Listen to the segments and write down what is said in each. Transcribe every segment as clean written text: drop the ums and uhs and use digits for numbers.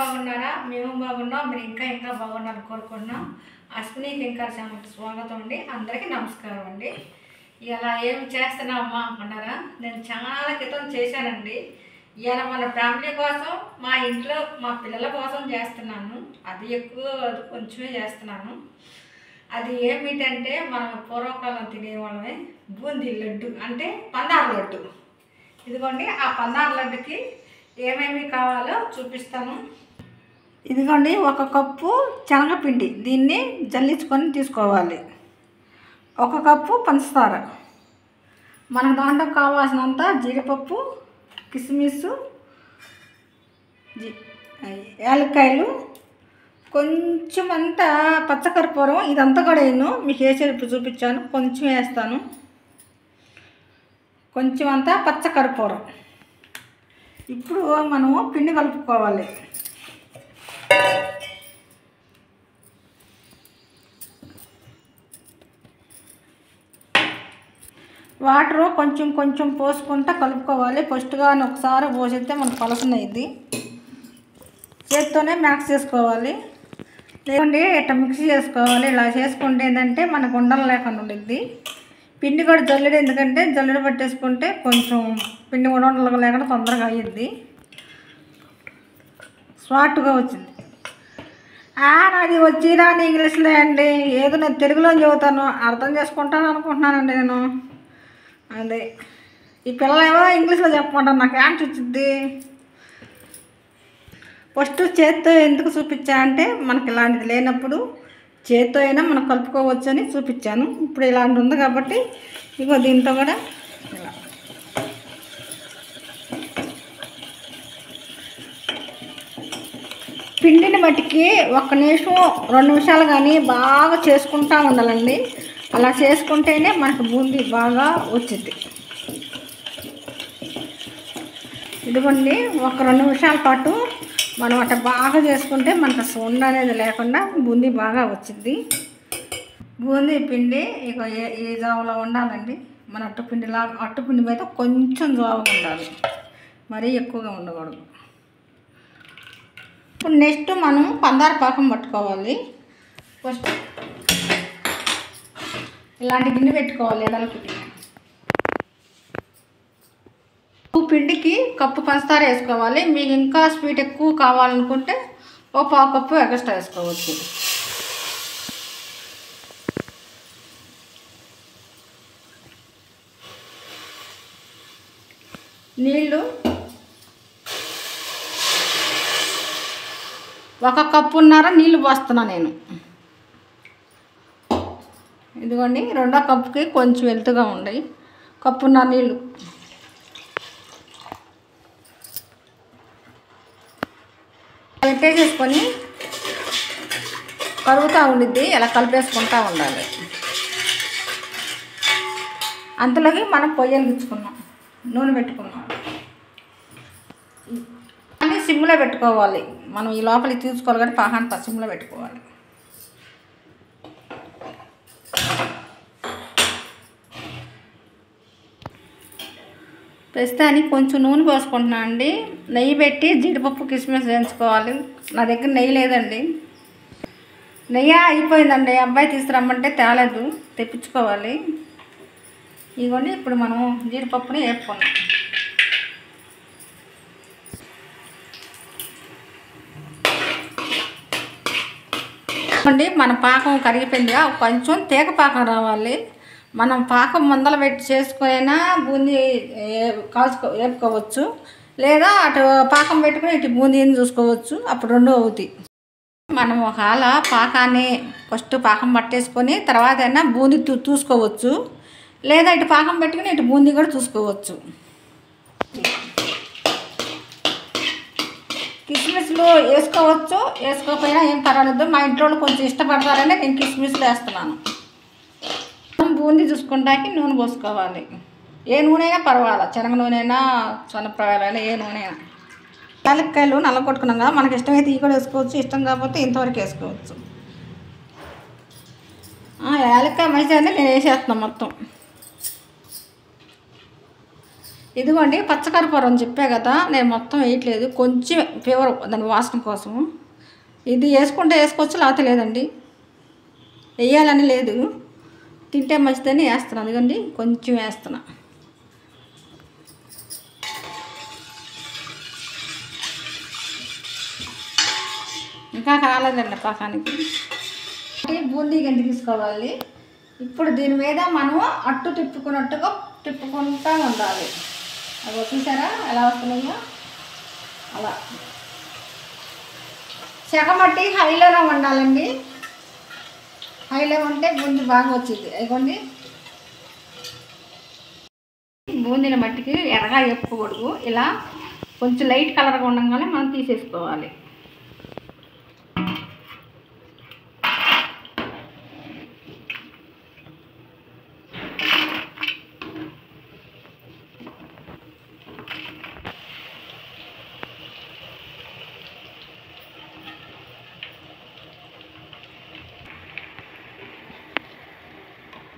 బాగున్నారా? మేము బాగున్నాం. మీరు ఇంకా బాగున్నారని కోరుకుంటున్నాం. అశ్విని కింకర్ ఛానల్కి స్వాగతం అండి. అందరికీ నమస్కారం అండి. ఇలా ఏం చేస్తున్నామా అనుకున్నారా? నేను చాలా క్రితం చేశానండి. ఇలా మన ఫ్యామిలీ కోసం, మా ఇంట్లో మా పిల్లల కోసం చేస్తున్నాను. అది ఎక్కువ అది కొంచెమే చేస్తున్నాను. అది ఏమిటంటే మనం పూర్వకాలం తినేవాళ్ళమే బూందీ లడ్డు, అంటే పన్నార లడ్డు. ఇదిగోండి, ఆ పన్నార లడ్డుకి ఏమేమి కావాలో చూపిస్తాను. ఇదిగోండి, 1 కప్పు శనగపిండి, దీన్ని జల్లించుకొని తీసుకోవాలి. 1 కప్పు పంచదార, మన దాంట్లో కావాల్సినంత జీడిపప్పు, కిస్మిస్, యాలక్కాయలు, కొంచెం అంతా పచ్చకర్పూరం. ఇదంతా కూడా నేను మీకు వేసేటప్పుడు చూపించాను, కొంచెం వేస్తాను. కొంచెం అంతా పచ్చకర్పూరం. ఇప్పుడు మనము పిండి కలుపుకోవాలి. వాటర్ కొంచెం కొంచెం పోసుకుంటా కలుపుకోవాలి. ఫస్ట్గా ఒకసారి పోసితే మనకు పలసనైంది. చేత్తోనే మిక్స్ చేసుకోవాలి. లేదండి ఇట్లా మిక్స్ చేసుకోవాలి. ఇలా చేసుకుంటే ఏంటంటే మనకు ఉండలు లేకుండా ఉండిద్ది. పిండి కూడా జల్లెడ, ఎందుకంటే జల్లెడ పట్టేసుకుంటే కొంచెం పిండి ఉండలు లేకుండా తొందరగా అయ్యిద్ది, స్వాట్గా వచ్చింది. నాది వచ్చి రాని ఇంగ్లీష్లో అండి, ఏదో నేను తెలుగులో చెబుతాను, అర్థం చేసుకుంటాను అనుకుంటున్నానండి నేను. అదే ఈ పిల్లలేమో ఇంగ్లీష్లో చెప్పమంటారు, నాకు యాంట్ వచ్చింది. ఫస్ట్ చేత్తో ఎందుకు చూపించా అంటే మనకి ఇలాంటిది లేనప్పుడు చేత్తో అయినా మనం కలుపుకోవచ్చు అని చూపించాను. ఇప్పుడు ఇలాంటి ఉంది కాబట్టి ఇగో దీంతో కూడా ఇలా పిండిని మట్టికి 1 నిమిషం 2 నిమిషాలు కానీ బాగా చేసుకుంటూ ఉండాలండి. అలా చేసుకుంటేనే మనకు బూందీ బాగా వచ్చింది. ఇదిగోండి, 1-2 నిమిషాల పాటు మనం అట్లా బాగా చేసుకుంటే మనకు సౌండ్ అనేది లేకుండా బూందీ బాగా వచ్చింది. బూందీ పిండి ఇక ఈ జావులో ఉండాలండి. మన అట్టుపిండి మీద కొంచెం జావుగా ఉండాలి, మరీ ఎక్కువగా ఉండకూడదు. ఇప్పుడు నెక్స్ట్ మనం పందార పాకం పట్టుకోవాలి. ఫస్ట్ ఇలాంటి గిన్నె పెట్టుకోవాలి. ఎడలకి పిండికి కప్పు పంచదార వేసుకోవాలి. మీకు ఇంకా స్వీట్ ఎక్కువ కావాలనుకుంటే 1/4 కప్పు ఎక్స్ట్రా వేసుకోవచ్చు. నీళ్ళు 1 కప్పున్నర నీళ్ళు పోస్తున్నా నేను. ఇదిగోండి, 2వ కప్పుకి కొంచెం ఎత్తుగా ఉన్నాయి, కప్పున్నర నీళ్ళు. పెట్టేసేసుకొని కరుగుతూ ఉండిద్ది, ఇలా కలిపేసుకుంటూ ఉండాలి. అంతలోకి మనం పొయ్యి వెలిగించుకున్నాం, నూనె పెట్టుకున్నాం. అన్నీ సిమ్లో పెట్టుకోవాలి. మనం ఈ లోపలికి తీసుకోవాలి కానీ పాకాన్ని సిమ్లో పెట్టుకోవాలి. ప్రస్తుతానికి కొంచెం నూనె పోసుకుంటున్నా అండి. నెయ్యి పెట్టి జీడిపప్పు కిస్మిస్ వేయించుకోవాలి. నా దగ్గర నెయ్యి లేదండి, నెయ్యి అయిపోయిందండి. అబ్బాయి తీసుకురమ్మంటే తేలేదు, తెప్పించుకోవాలి. ఇదిగోండి, ఇప్పుడు మనం జీడిపప్పుని వేపుకున్నాం. మన పాకం కరిగిపోయిందిగా, కొంచెం తీగ పాకం రావాలి. మనం పాకం ముందలు పెట్టి చేసుకునైనా బూందీ వేపుకోవచ్చు, లేదా అటు పాకం పెట్టుకుని ఇటు బూందీని చూసుకోవచ్చు. అప్పుడు 2 అవుతాయి. మనం ఒకవేళ పాకాన్ని ఫస్ట్ పాకం పట్టేసుకొని తర్వాత అయినా బూందీ చూసుకోవచ్చు, లేదా ఇటు పాకం పెట్టుకుని ఇటు బూందీ కూడా చూసుకోవచ్చు. కిస్మిస్లు వేసుకోవచ్చు, వేసుకోకపోయినా ఏం పర్వాలేదు. మా ఇంట్లో కొంచెం ఇష్టపడతారని నేను కిస్మిస్లు వేస్తున్నాను. బూందీ చూసుకుంటాకి నూనె పోసుకోవాలి. ఏ నూనె అయినా పర్వాలేదు, శనగ నూనె అయినా సన్నప్రవాలైనా ఏ నూనె అయినా. యాలక్కాయలు నల్లగొట్టుకున్నాం కదా, మనకి ఇష్టమైతే ఈ కూడా వేసుకోవచ్చు, ఇష్టం కాకపోతే ఇంతవరకు వేసుకోవచ్చు. యాలక్కాయ మంచిగా నేను వేసేస్తున్నాను మొత్తం. ఇదిగోండి పచ్చకర్పూరం చెప్పా కదా, నేను మొత్తం వేయట్లేదు, కొంచెం ఫ్లేవర్ దాని వాసన కోసం. ఇది వేసుకుంటే వేసుకోవచ్చు, లేకపోతే లేదండి, వేయాలని లేదు, తింటే మంచిదని వేస్తున్నాను. అదిగోండి కొంచెం వేస్తున్నా. ఇంకా కాలేదండి పాకానికి. బూందీ గంటి తీసుకోవాలి. ఇప్పుడు దీని మీద మనం అట్టు తిప్పుకున్నట్టుగా తిప్పుకుంటూ ఉండాలి. అవి చూసారా ఎలా వస్తున్నాయో అలా. చెగమట్టి హైలోనే ఉండాలండి, హైలో ఉంటే బూందీ బాగా వచ్చింది. అయిపోండి, బూందీల మట్టికి ఎర్రగా వేపుకోకూడదు, ఇలా కొంచెం లైట్ కలర్గా ఉండగానే మనం తీసేసుకోవాలి.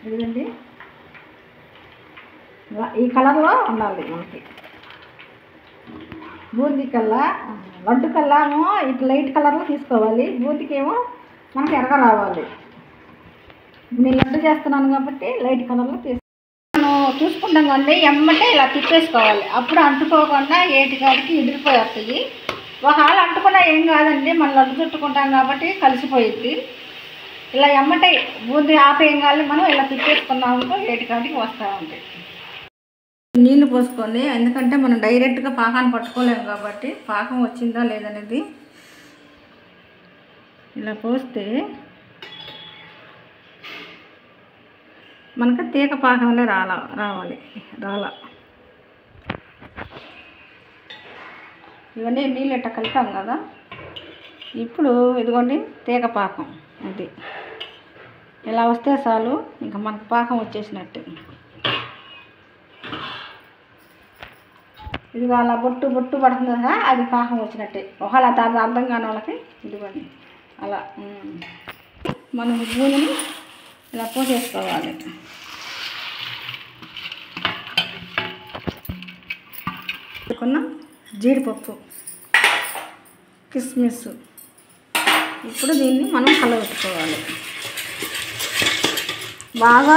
ఇదండి ఈ కలర్లో ఉండాలి మనకి. బూందీ కల్లా, లడ్డు కల్లా ఏమో ఇటు లైట్ కలర్లో తీసుకోవాలి, బూందీకి ఏమో మనకి ఎర్రగా రావాలి. నేను లడ్డు చేస్తున్నాను కాబట్టి లైట్ కలర్లో మనం చూసుకుంటాం కండి. ఎమ్మటే ఇలా తిప్పేసుకోవాలి, అప్పుడు అంటుకోకుండా ఏటికాడికి ఇడిరిపోయి వస్తుంది. ఒకవేళ అంటుకున్నా ఏం కాదండి, మనం లడ్డు చుట్టుకుంటాం కాబట్టి కలిసిపోయిద్ది. ఇలా ఎమ్మటే బూందీ ఆపేయం కాదు, మనం ఇలా తిప్పేసుకున్నామనుకో ఏటికాడికి వస్తూ ఉంటాయి. నీళ్ళు పోసుకొని, ఎందుకంటే మనం డైరెక్ట్గా పాకాన్ని పట్టుకోలేము కాబట్టి పాకం వచ్చిందా లేదనేది ఇలా పోస్తే మనకు తీగ పాకంలో రావాలి. ఇవన్నీ నీళ్ళు ఇట్ట కలిపాం కదా, ఇప్పుడు ఇదిగోండి తీగ పాకం. అది ఇలా వస్తే చాలు, ఇంకా మనకు పాకం వచ్చేసినట్టు. ఇదిగో అలా బొట్టు పడుతుంది కదా, అది పాకం వచ్చినట్టే. ఒకవేళ దాని అర్థం కాని వాళ్ళకి ఇదిగోండి అలా మనం బూనెని ఇలా పోసేసుకోవాలి. జీడిపప్పు, కిస్మిస్, ఇప్పుడు దీన్ని మనం కలబెట్టుకోవాలి. బాగా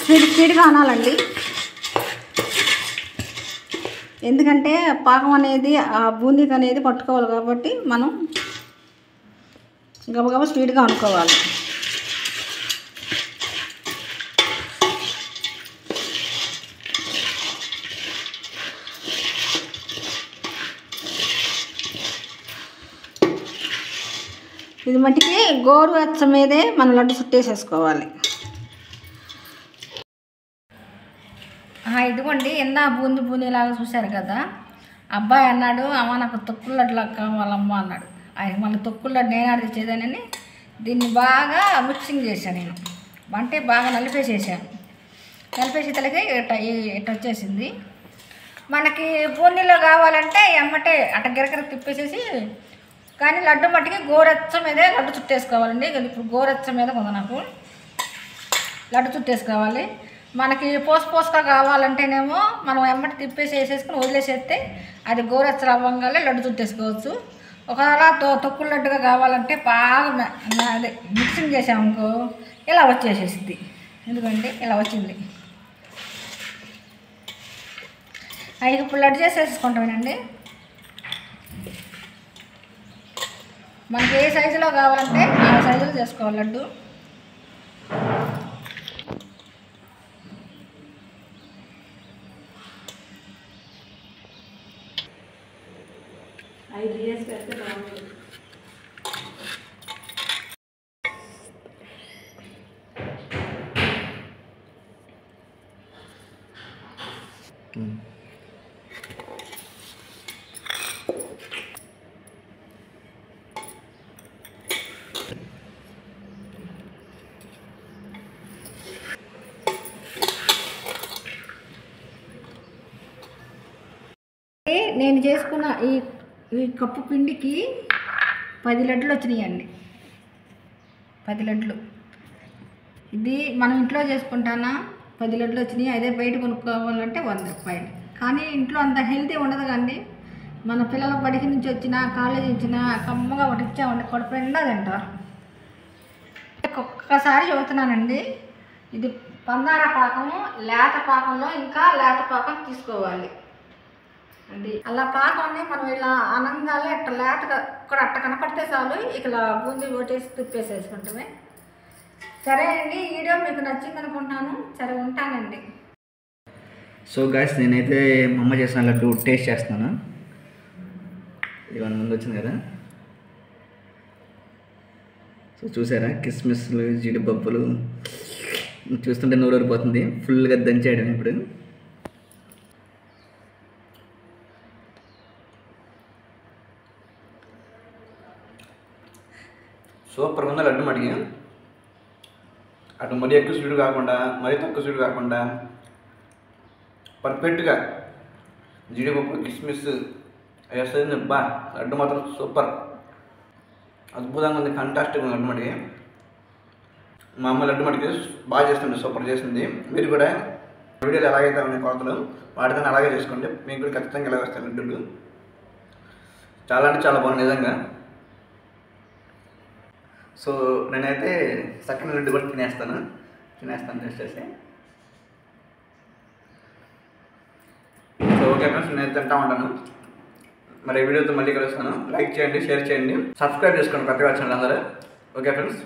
స్పీడ్గా అనాలండి, ఎందుకంటే పాకం అనేది ఆ బూందీకి అనేది పట్టుకోవాలి కాబట్టి మనం గబగబా స్పీడ్గా అనుకోవాలి. ఇది మట్టికి గోరువెచ్చ మీదే మనం లడ్డు చుట్టేసేసుకోవాలి. ఇదిగోండి ఎన్నా బూందీలాగా చూశారు కదా. అబ్బాయి అన్నాడు, అమ్మ నాకు తొక్కుల లడ్డులా కావాలమ్మా అన్నాడు. ఆయన మళ్ళీ తొక్కుల లడ్డు నేను ఆడిచ్చేదానని దీన్ని బాగా మిక్సింగ్ చేశాను. నేను అంటే బాగా నలిపేసేసాను. నలిపేసే తలకి ఇట్ట వచ్చేసింది. మనకి బూందీలో కావాలంటే ఎమ్మటే అట్ట గిరగిర తిప్పేసేసి, కానీ లడ్డు మట్టికి గోరెచ్చ మీదే లడ్డు చుట్టేసుకోవాలండి. ఇప్పుడు గోరెచ్చ మీద కొంత నాకు లడ్డు చుట్టేసుకోవాలి. మనకి పోసుగా కావాలంటేనేమో మనం ఎమ్మటి తిప్పేసి వేసేసుకుని వదిలేసేస్తే అది గోరెచ్చ అవ్వగానే లడ్డు చుట్టేసుకోవచ్చు. ఒకవేళ తొక్కుల లడ్డుగా కావాలంటే బాగా అదే మిక్సింగ్ చేసామనుకో ఇలా వచ్చేసేసింది. ఎందుకంటే ఇలా వచ్చింది. ఇప్పుడు లడ్డు చేసేసుకుంటామేనండి. మనకి ఏ సైజులో కావాలంటే ఆ సైజులో చేసుకోవాలి లడ్డు. పెడితే బాగుంటుంది. నేను చేసుకున్న ఈ కప్పు పిండికి 10 లడ్లు వచ్చినాయండి. 10 లడ్లు. ఇది మనం ఇంట్లో చేసుకుంటానా 10 లడ్లు వచ్చినాయి. అదే బయట కొనుక్కోవాలంటే 100 రూపాయలు. కానీ ఇంట్లో అంత హెల్తీ ఉండదు కండి. మన పిల్లల బడికి నుంచి వచ్చినా కాలేజీ వచ్చినా కమ్మగా ఒకటి ఇచ్చామండి కడుపు నిండా తింటారు. ఒక్కసారి చెబుతున్నానండి, ఇది పందార పాకము, లేత పాకంలో ఇంకా లేత పాకం తీసుకోవాలి అండి. అలా పాకాన్ని మనం ఇలా అనంగానే అట్ట లేతగా ఇక్కడ అట్ట కనపడితే చాలు, ఇలా బూందీ కొట్టేసి తిప్పేసేసుకుంటామే. సరే అండి, ఈ వీడియో మీకు నచ్చింది అనుకుంటున్నాను. సరే ఉంటానండి. సో గాయ్స్, నేనైతే మా అమ్మ చేసిన లడ్డు టేస్ట్ చేస్తున్నాను. ఇవన్నీ ముందు వచ్చింది కదా. సో చూసారా, కిస్మిస్లు, జీడిపప్పులు చూస్తుంటే నోరూరిపోతుంది. ఫుల్గా దంచేయడం ఇప్పుడు. సూపర్గా ఉంది లడ్డు మడిగి. అటు మరీ ఎక్కువ స్వీట్ కాకుండా మరీ తక్కువ స్వీట్ కాకుండా పర్ఫెక్ట్గా జీడిపప్పు, కిస్మిస్ వేస్తుంది. బా, లడ్డు మాత్రం సూపర్, అద్భుతంగా ఉంది. ఫంటాస్టిక్ ఉంది లడ్డు మడిగి. మా అమ్మ లడ్డు మడిగి బాగా చేస్తుంది, సూపర్ చేసింది. మీరు కూడా వీడియోలు ఎలాగైతే ఉన్నాయి కొలతలు వాటితో అలాగే చేసుకోండి. మీకు కూడా ఖచ్చితంగా ఇలాగ వస్తాయి లడ్డూలు. చాలా అంటే చాలా బాగుంది నిజంగా. సో నేనైతే సెకండ్ లడ్డు కూడా తినేస్తాను టెస్ట్ చేసి. సో ఓకే ఫ్రెండ్స్, నేను తింటా ఉంటాను. మరి వీడియోతో మళ్ళీ కలుస్తాను. లైక్ చేయండి, షేర్ చేయండి, సబ్స్క్రైబ్ చేసుకోండి కొత్తగా వచ్చిన అందరూ. Okay friends.